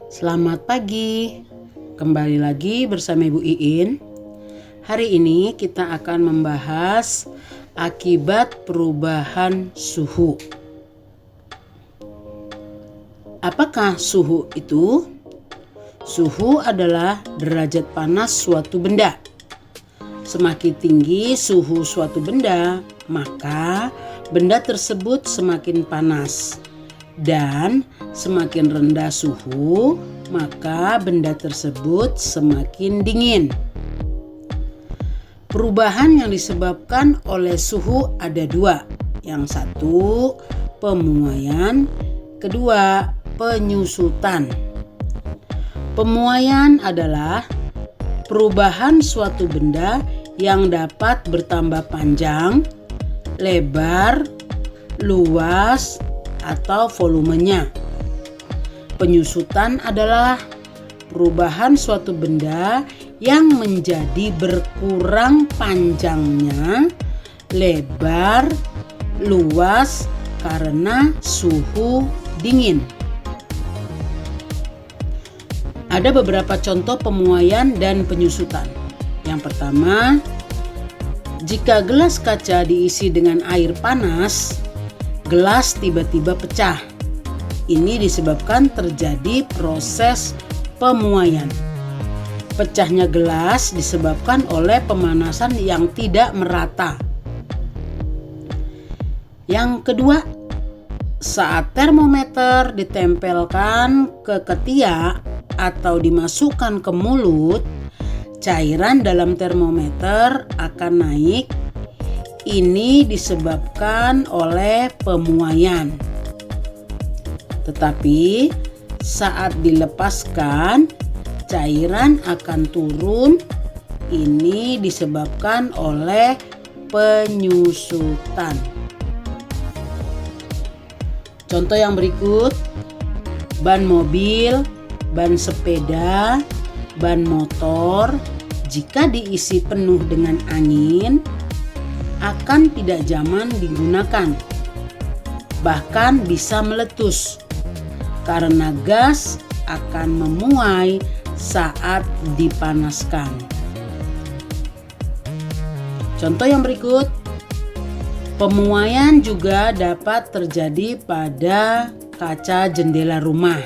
Selamat pagi, kembali lagi bersama Ibu Iin. Hari ini kita akan membahas akibat perubahan suhu. Apakah suhu itu? Suhu adalah derajat panas suatu benda. Semakin tinggi suhu suatu benda, maka benda tersebut semakin panas. Dan semakin rendah suhu, maka benda tersebut semakin dingin. Perubahan yang disebabkan oleh suhu ada dua. Yang satu, pemuaian. Kedua, penyusutan. Pemuaian adalah perubahan suatu benda yang dapat bertambah panjang, lebar, luas, atau volumenya. Penyusutan adalah perubahan suatu benda yang menjadi berkurang panjangnya, lebar, luas karena suhu dingin. Ada beberapa contoh pemuaian dan penyusutan. Yang pertama, jika gelas kaca diisi dengan air panas, gelas tiba-tiba pecah. Ini disebabkan terjadi proses pemuaian. Pecahnya gelas disebabkan oleh pemanasan yang tidak merata. Yang kedua, saat termometer ditempelkan ke ketiak atau dimasukkan ke mulut, cairan dalam termometer akan naik. Ini disebabkan oleh pemuaian. Tetapi saat dilepaskan, cairan akan turun. Ini disebabkan oleh penyusutan. Contoh yang berikut, ban mobil, ban sepeda, ban motor, jika diisi penuh dengan angin, akan tidak nyaman digunakan, bahkan bisa meletus karena gas akan memuai saat dipanaskan. Contoh yang berikut, pemuaian juga dapat terjadi pada kaca jendela rumah.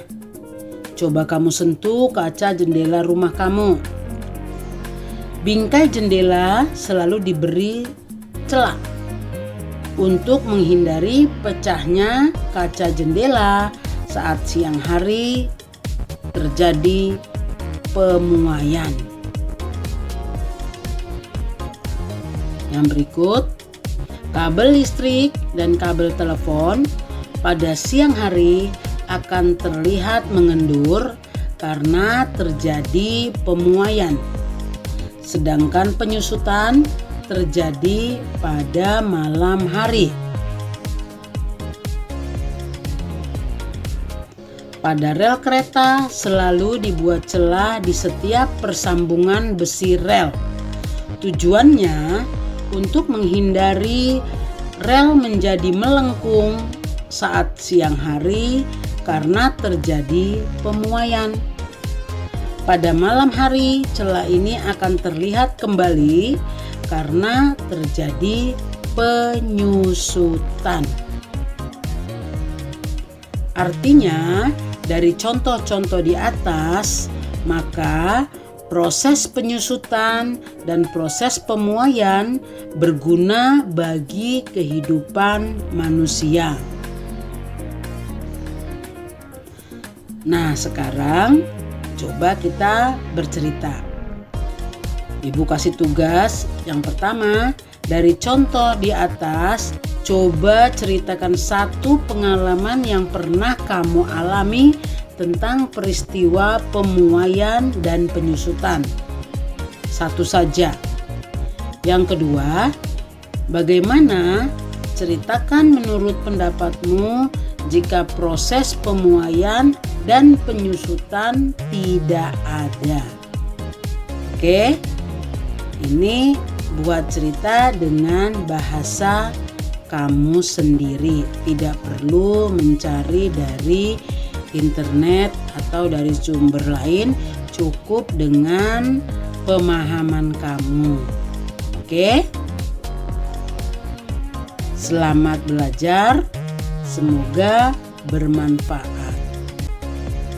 Coba kamu sentuh kaca jendela rumah kamu. Bingkai jendela selalu diberi celah untuk menghindari pecahnya kaca jendela saat siang hari terjadi pemuaian. Yang berikut, kabel listrik dan kabel telepon pada siang hari akan terlihat mengendur karena terjadi pemuaian. Sedangkan penyusutan terjadi pada malam hari. Pada rel kereta selalu dibuat celah di setiap persambungan besi rel. Tujuannya untuk menghindari rel menjadi melengkung saat siang hari karena terjadi pemuaian. Pada malam hari, celah ini akan terlihat kembali karena terjadi penyusutan. Artinya, dari contoh-contoh di atas, maka proses penyusutan dan proses pemuaian berguna bagi kehidupan manusia. Nah, sekarang coba kita bercerita. Ibu kasih tugas yang pertama, dari contoh di atas, coba ceritakan satu pengalaman yang pernah kamu alami tentang peristiwa pemuaian dan penyusutan. Satu saja. Yang kedua, bagaimana? Ceritakan menurut pendapatmu jika proses pemuaian dan penyusutan tidak ada. Oke? Ini buat cerita dengan bahasa kamu sendiri, tidak perlu mencari dari internet atau dari sumber lain, cukup dengan pemahaman kamu. Oke? Selamat belajar, semoga bermanfaat.